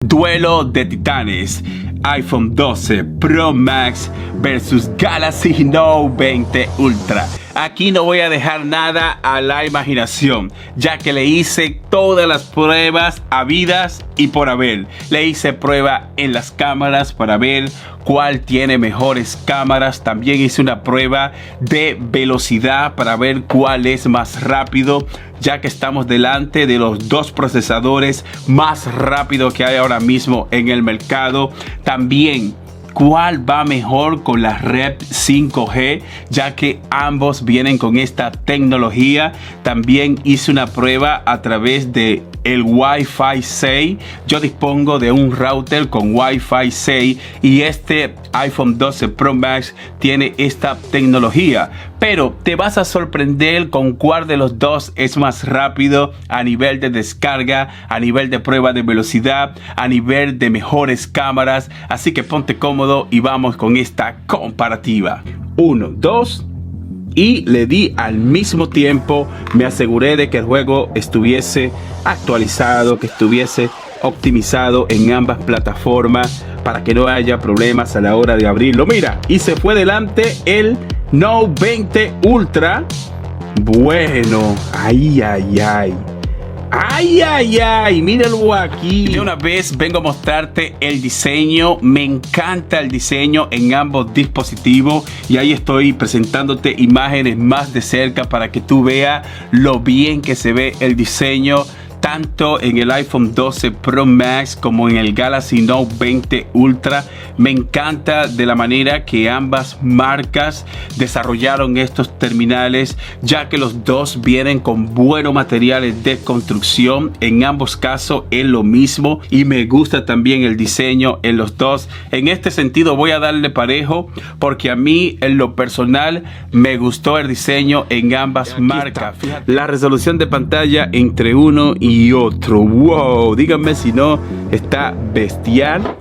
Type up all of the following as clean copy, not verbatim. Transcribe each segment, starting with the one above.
Duelo de titanes, iPhone 12 Pro Max versus Galaxy Note 20 Ultra. Aquí no voy a dejar nada a la imaginación, ya que le hice todas las pruebas habidas y por haber. Le hice prueba en las cámaras para ver cuál tiene mejores cámaras. También hice una prueba de velocidad para ver cuál es más rápido, ya que estamos delante de los dos procesadores más rápidos que hay ahora mismo en el mercado. También cuál va mejor con la red 5G, ya que ambos vienen con esta tecnología. También hice una prueba a través de el Wi-Fi 6. Yo dispongo de un router con Wi-Fi 6 y este iPhone 12 Pro Max tiene esta tecnología. Pero te vas a sorprender con cuál de los dos es más rápido a nivel de descarga, a nivel de prueba de velocidad, a nivel de mejores cámaras. Así que ponte cómodo y vamos con esta comparativa. 1, 2. Y le di al mismo tiempo. Me aseguré de que el juego estuviese actualizado, que estuviese optimizado en ambas plataformas para que no haya problemas a la hora de abrirlo. Mira, y se fue delante el Note 20 Ultra. Bueno, ay, míralo aquí. De una vez vengo a mostrarte el diseño. Me encanta el diseño en ambos dispositivos y ahí estoy presentándote imágenes más de cerca para que tú veas lo bien que se ve el diseño, tanto en el iPhone 12 Pro Max como en el Galaxy Note 20 Ultra. Me encanta de la manera que ambas marcas desarrollaron estos terminales, ya que los dos vienen con buenos materiales de construcción. En ambos casos es lo mismo y me gusta también el diseño en los dos. En este sentido voy a darle parejo porque a mí en lo personal me gustó el diseño en ambas marcas. La resolución de pantalla entre uno y otro, wow, díganme si no está bestial,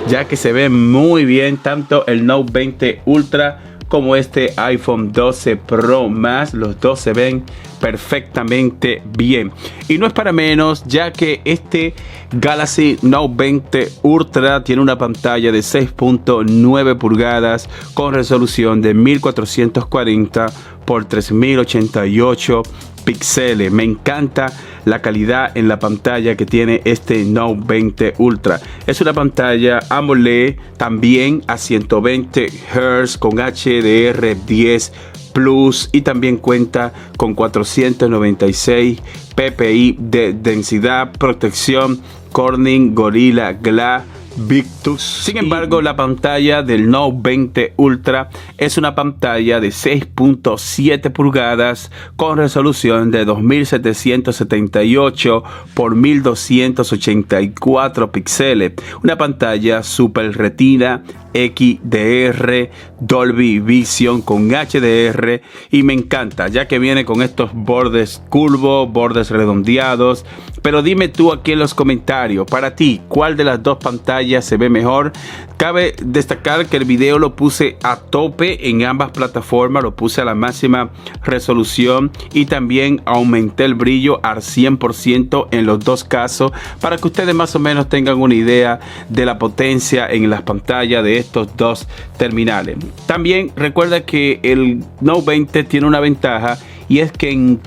ya que se ve muy bien tanto el Note 20 Ultra como este iPhone 12 Pro Max. Los dos se ven perfectamente bien y no es para menos, ya que este Galaxy Note 20 Ultra tiene una pantalla de 6.9 pulgadas con resolución de 1440 por 3088 píxeles. Me encanta la calidad en la pantalla que tiene este Note 20 Ultra. Es una pantalla AMOLED también a 120 Hz con HDR10 Plus y también cuenta con 496 ppi de densidad, protección Corning Gorilla Glass Victus. Sin embargo, la pantalla del Note 20 Ultra es una pantalla de 6.7 pulgadas con resolución de 2778 por 1284 píxeles. Una pantalla Super Retina XDR Dolby Vision con HDR y me encanta, ya que viene con estos bordes curvos, bordes redondeados. Pero dime tú aquí en los comentarios, para ti, ¿cuál de las dos pantallas se ve mejor? Cabe destacar que el video lo puse a tope en ambas plataformas, lo puse a la máxima resolución y también aumenté el brillo al 100% en los dos casos para que ustedes más o menos tengan una idea de la potencia en las pantallas de estos dos terminales. También recuerda que el Note 20 tiene una ventaja y es que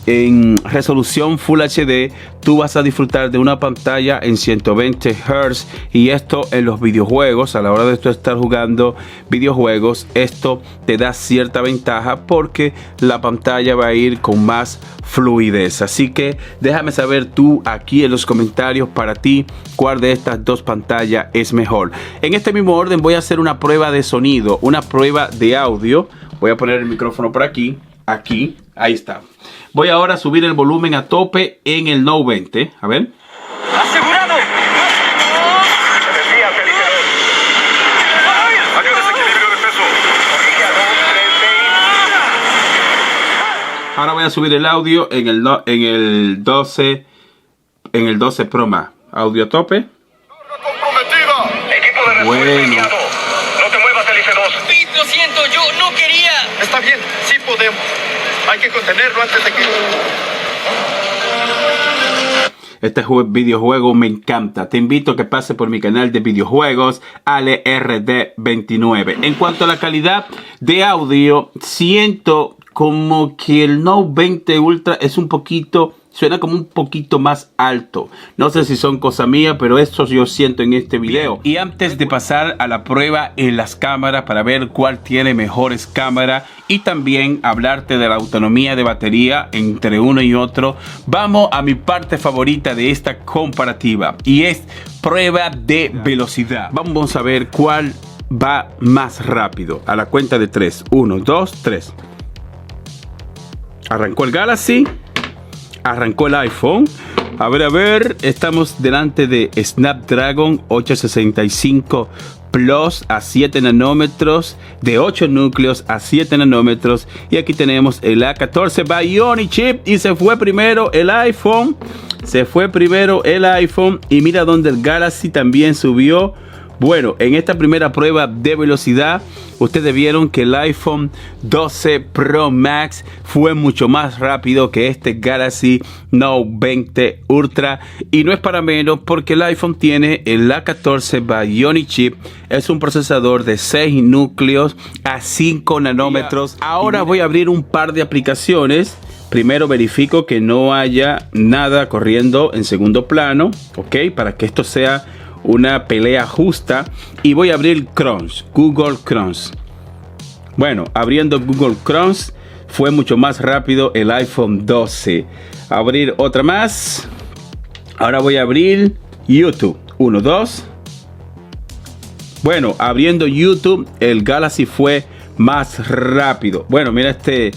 en resolución Full HD tú vas a disfrutar de una pantalla en 120 Hz y esto en los videojuegos, a la hora de tú estar jugando videojuegos, esto te da cierta ventaja porque la pantalla va a ir con más fluidez. Así que déjame saber tú aquí en los comentarios, para ti, cuál de estas dos pantallas es mejor. En este mismo orden voy a hacer una prueba de sonido, una prueba de audio. Voy a poner el micrófono por aquí, ahí está. Voy ahora a subir el volumen a tope en el Note 20. A ver. ¡Asegurado! Energía, Felicidad. Mayor desequilibrio de peso. Orilla 2, 3, Ahora voy a subir el audio en el 12 Pro Max. Audio a tope. comprometida. Equipo de refuerzo iniciado. No te muevas, Felice 2. Pete, lo siento, yo no quería. Está bien, sí podemos. Hay que contenerlo antes de que... Este videojuego me encanta. Te invito a que pases por mi canal de videojuegos, AleRD29. En cuanto a la calidad de audio, siento como que el Note 20 Ultra es suena como un poquito más alto. No sé si son cosas mías, pero eso yo siento en este video. Y antes de pasar a la prueba en las cámaras para ver cuál tiene mejores cámaras y también hablarte de la autonomía de batería entre uno y otro, vamos a mi parte favorita de esta comparativa y es prueba de velocidad. Vamos a ver cuál va más rápido. A la cuenta de 3. 1, 2, 3. Arrancó el Galaxy. Arrancó el iPhone. A ver, estamos delante de Snapdragon 865 Plus a 7 nanómetros, de 8 núcleos a 7 nanómetros. Y aquí tenemos el A14 Bionic Chip. Y se fue primero el iPhone. Y mira donde el Galaxy también subió. Bueno, en esta primera prueba de velocidad, ustedes vieron que el iPhone 12 Pro Max fue mucho más rápido que este Galaxy Note 20 Ultra. Y no es para menos porque el iPhone tiene el A14 Bionic Chip. Es un procesador de 6 núcleos a 5 nanómetros. Ahora voy a abrir un par de aplicaciones. Primero verifico que no haya nada corriendo en segundo plano, ¿ok? Para que esto sea una pelea justa. Y voy a abrir Chrome, Google Chrome. Bueno, abriendo Google Chrome fue mucho más rápido el iPhone 12. Abrir otra más. Ahora voy a abrir YouTube. 1, 2. Bueno, abriendo YouTube, el Galaxy fue más rápido. Bueno, mira este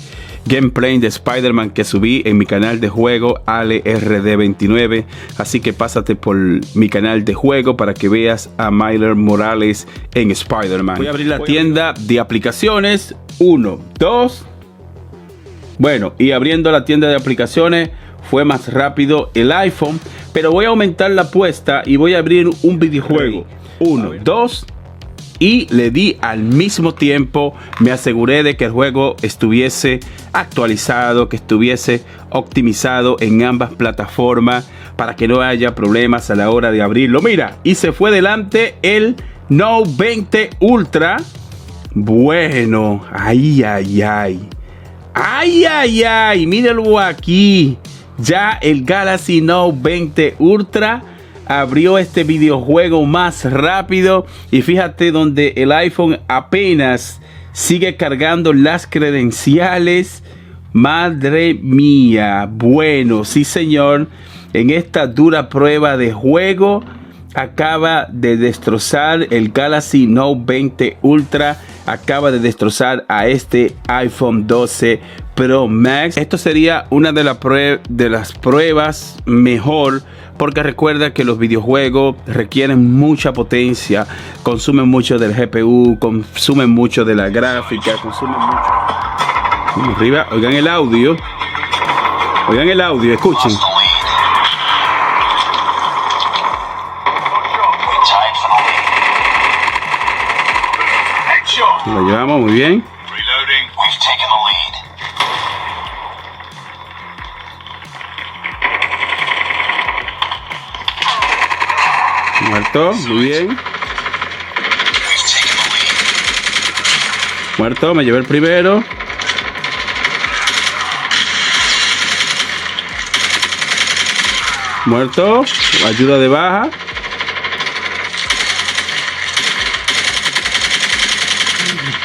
gameplay de Spider-Man que subí en mi canal de juego AleRD29, así que pásate por mi canal de juego para que veas a Miles Morales en Spider-Man. Voy a abrir la tienda de aplicaciones. 1, 2. Bueno, y abriendo la tienda de aplicaciones fue más rápido el iPhone, pero voy a aumentar la apuesta y voy a abrir un videojuego. 1, 2. Y le di al mismo tiempo, me aseguré de que el juego estuviese actualizado, que estuviese optimizado en ambas plataformas para que no haya problemas a la hora de abrirlo. Mira, y se fue delante el Note 20 Ultra. Bueno, ay, míralo aquí. Ya el Galaxy Note 20 Ultra abrió este videojuego más rápido. Y fíjate donde el iPhone apenas sigue cargando las credenciales. Madre mía. Bueno, sí señor, en esta dura prueba de juego acaba de destrozar el Galaxy Note 20 Ultra. Acaba de destrozar a este iPhone 12 Pro Max. Esto sería una de las pruebas mejor, porque recuerda que los videojuegos requieren mucha potencia, consumen mucho del GPU, consumen mucho de la gráfica, consumen mucho. Vamos arriba, oigan el audio, escuchen. Lo llevamos muy bien. Muerto, muy bien. Muerto, me llevé el primero. Muerto, ayuda de baja.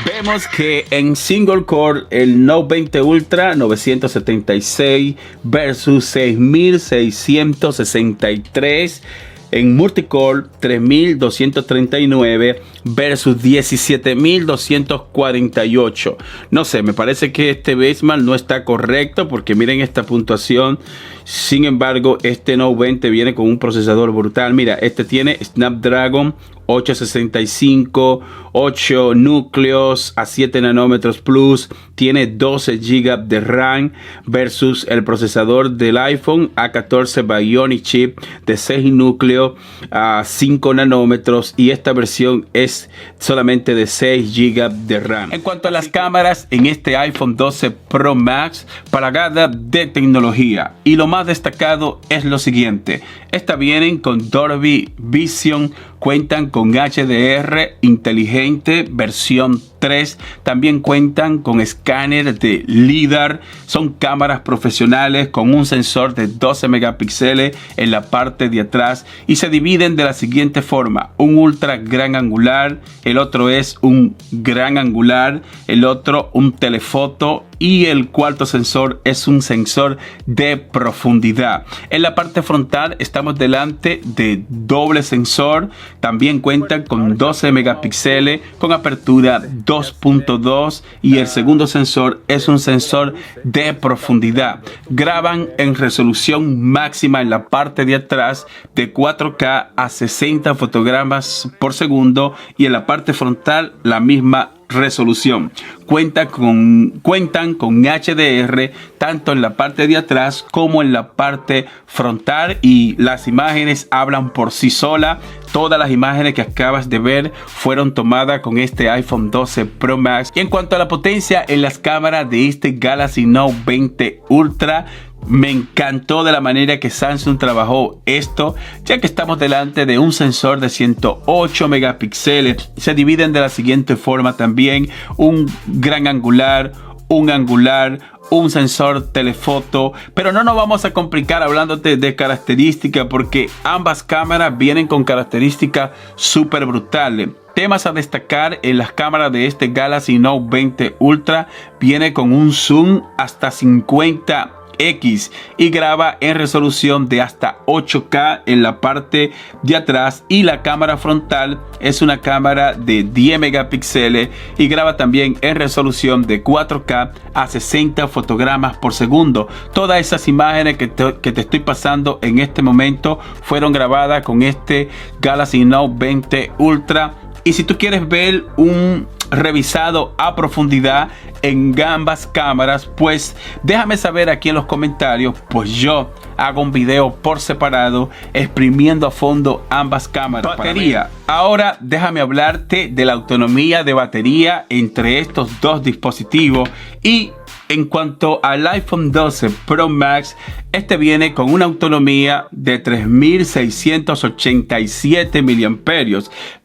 Vemos que en single core el Note 20 Ultra 976 versus 6663. En multicore 3239 versus 17248. No sé, me parece que este benchmark no está correcto, porque miren esta puntuación. Sin embargo, este Note 20 viene con un procesador brutal. Mira, este tiene Snapdragon 865, 8 núcleos a 7 nanómetros plus, tiene 12 GB de RAM versus el procesador del iPhone A14 Bionic Chip de 6 núcleos a 5 nanómetros, y esta versión es solamente de 6 GB de RAM. En cuanto a las cámaras, en este iPhone 12 Pro Max, plagada de tecnología, y lo más destacado es lo siguiente. Estas vienen con Dolby Vision, cuentan con HDR inteligente versión 3, también cuentan con escáner de LiDAR, son cámaras profesionales con un sensor de 12 megapíxeles en la parte de atrás y se dividen de la siguiente forma: un ultra gran angular, el otro es un gran angular, el otro un telefoto y el cuarto sensor es un sensor de profundidad. En la parte frontal estamos delante de doble sensor, también cuentan con 12 megapíxeles con apertura 2.2 y el segundo sensor es un sensor de profundidad. Graban en resolución máxima en la parte de atrás de 4K a 60 fotogramas por segundo y en la parte frontal la misma resolución. Cuentan con HDR tanto en la parte de atrás como en la parte frontal y las imágenes hablan por sí solas. Todas las imágenes que acabas de ver fueron tomadas con este iPhone 12 Pro Max. Y en cuanto a la potencia en las cámaras de este Galaxy Note 20 Ultra, me encantó de la manera que Samsung trabajó esto, ya que estamos delante de un sensor de 108 megapíxeles. Se dividen de la siguiente forma también: un gran angular, un sensor telefoto. Pero no nos vamos a complicar hablándote de características, porque ambas cámaras vienen con características súper brutales. Temas a destacar en las cámaras de este Galaxy Note 20 Ultra: viene con un zoom hasta 50x y graba en resolución de hasta 8K en la parte de atrás, y la cámara frontal es una cámara de 10 megapíxeles y graba también en resolución de 4K a 60 fotogramas por segundo. Todas esas imágenes que te estoy pasando en este momento fueron grabadas con este Galaxy Note 20 Ultra. Y si tú quieres ver un revisado a profundidad en ambas cámaras, pues déjame saber aquí en los comentarios, pues yo hago un video por separado exprimiendo a fondo ambas cámaras. Batería. Ahora déjame hablarte de la autonomía de batería entre estos dos dispositivos. Y en cuanto al iPhone 12 Pro Max, este viene con una autonomía de 3687 mAh.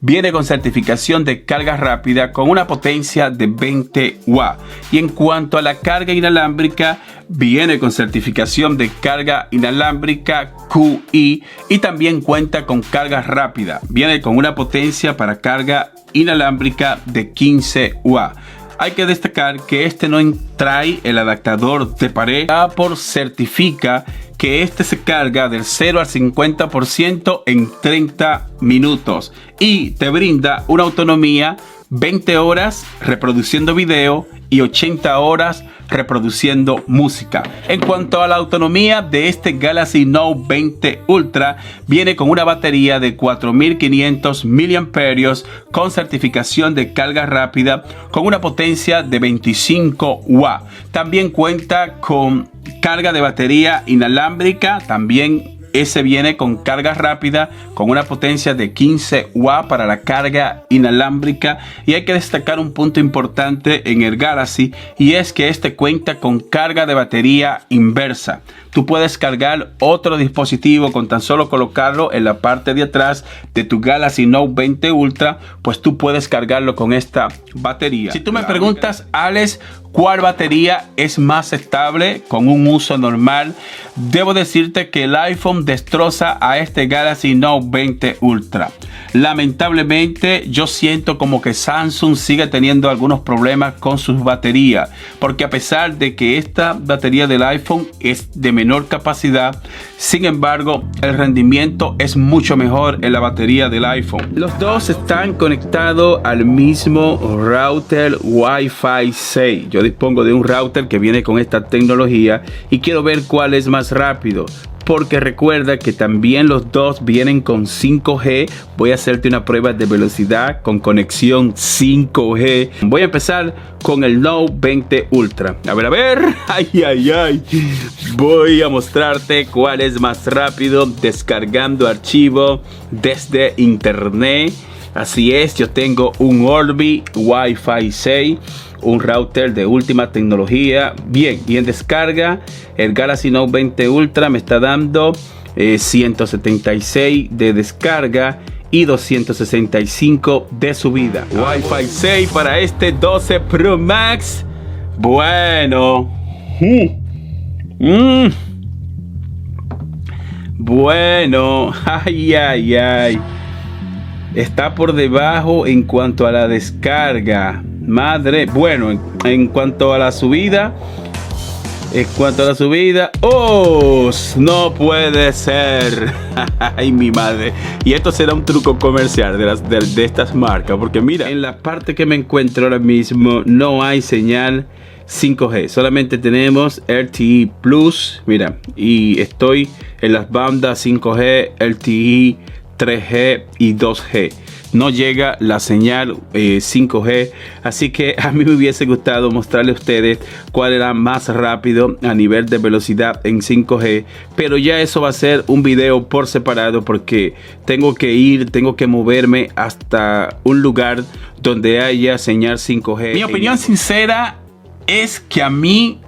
Viene con certificación de carga rápida con una potencia de 20 watts. Y en cuanto a la carga inalámbrica, viene con certificación de carga inalámbrica QI y también cuenta con carga rápida. Viene con una potencia para carga inalámbrica de 15 watts. Hay que destacar que este no trae el adaptador de pared. Apple certifica que este se carga del 0 al 50% en 30 minutos y te brinda una autonomía 20 horas reproduciendo video y 80 horas reproduciendo música. En cuanto a la autonomía de este Galaxy Note 20 Ultra, viene con una batería de 4500 mAh con certificación de carga rápida con una potencia de 25 watts. También cuenta con carga de batería inalámbrica, también ese viene con carga rápida con una potencia de 15 watts para la carga inalámbrica. Y hay que destacar un punto importante en el Galaxy, y es que este cuenta con carga de batería inversa. Tú puedes cargar otro dispositivo con tan solo colocarlo en la parte de atrás de tu Galaxy Note 20 Ultra, pues tú puedes cargarlo con esta batería. Si tú me preguntas, Alex, ¿cuál batería es más estable con un uso normal? Debo decirte que el iPhone destroza a este Galaxy Note 20 Ultra. Lamentablemente yo siento como que Samsung sigue teniendo algunos problemas con sus baterías, porque a pesar de que esta batería del iPhone es de menor capacidad, sin embargo el rendimiento es mucho mejor en la batería del iPhone. Los dos están conectados al mismo router Wi-Fi 6. Yo dispongo de un router que viene con esta tecnología y quiero ver cuál es más rápido, porque recuerda que también los dos vienen con 5G. Voy a hacerte una prueba de velocidad con conexión 5G. Voy a empezar con el Note 20 Ultra. A ver. Ay. Voy a mostrarte cuál es más rápido descargando archivos desde internet. Así es, yo tengo un Orbi Wi-Fi 6, un router de última tecnología. Bien, y en descarga, el Galaxy Note 20 Ultra me está dando 176 de descarga y 265 de subida. Wi-Fi 6 para este 12 Pro Max. Bueno. Bueno. Ay. Está por debajo en cuanto a la descarga. Madre. Bueno, en cuanto a la subida. ¡Oh! No puede ser. Ay, mi madre. Y esto será un truco comercial de estas marcas. Porque mira, en la parte que me encuentro ahora mismo no hay señal 5G. Solamente tenemos LTE Plus. Mira, y estoy en las bandas 5G, LTE, 3G y 2G. No llega la señal 5G, así que a mí me hubiese gustado mostrarle a ustedes cuál era más rápido a nivel de velocidad en 5G, pero ya eso va a ser un video por separado porque tengo que moverme hasta un lugar donde haya señal 5G. Mi opinión sincera es que a mí,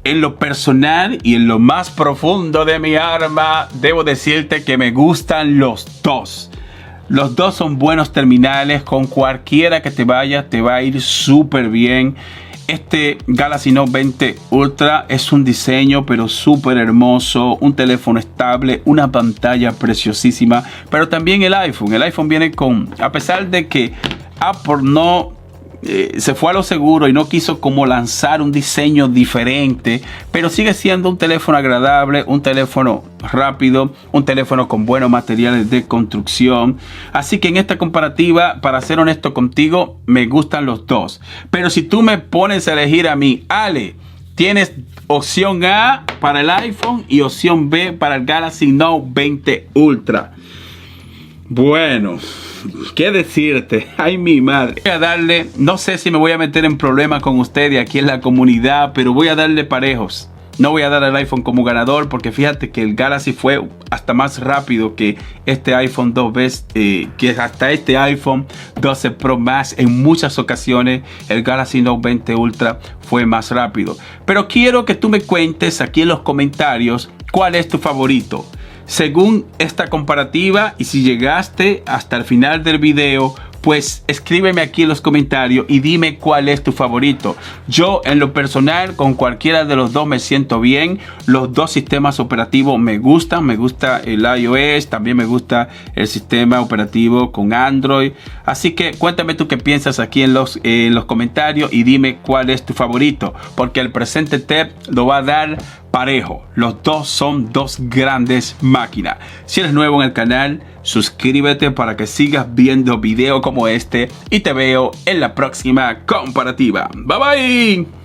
en lo personal y en lo más profundo de mi alma, debo decirte que me gustan los dos. Los dos son buenos terminales. Con cualquiera que te vaya, te va a ir súper bien. Este Galaxy Note 20 Ultra es un diseño pero súper hermoso. Un teléfono estable, una pantalla preciosísima. Pero también el iPhone. El iPhone viene con, a pesar de que Apple no se fue a lo seguro y no quiso como lanzar un diseño diferente, pero sigue siendo un teléfono agradable, un teléfono rápido, un teléfono con buenos materiales de construcción. Así que en esta comparativa, para ser honesto contigo, me gustan los dos. Pero si tú me pones a elegir a mí, Ale, tienes opción A para el iPhone y opción B para el Galaxy Note 20 Ultra. Bueno, ¿qué decirte? Ay, mi madre. Voy a darle, no sé si me voy a meter en problemas con ustedes aquí en la comunidad, pero voy a darle parejos. No voy a dar al iPhone como ganador porque fíjate que el Galaxy fue hasta más rápido que este iPhone 2 que hasta este iPhone 12 Pro Max. En muchas ocasiones el Galaxy Note 20 Ultra fue más rápido. Pero quiero que tú me cuentes aquí en los comentarios cuál es tu favorito. Según esta comparativa, y si llegaste hasta el final del video, pues escríbeme aquí en los comentarios y dime cuál es tu favorito. Yo en lo personal con cualquiera de los dos me siento bien. Los dos sistemas operativos me gustan. Me gusta el iOS, también me gusta el sistema operativo con Android. Así que cuéntame tú qué piensas aquí en los comentarios y dime cuál es tu favorito. Porque el presente test lo va a dar parejo. Los dos son dos grandes máquinas. Si eres nuevo en el canal, suscríbete para que sigas viendo videos como este y te veo en la próxima comparativa. Bye bye.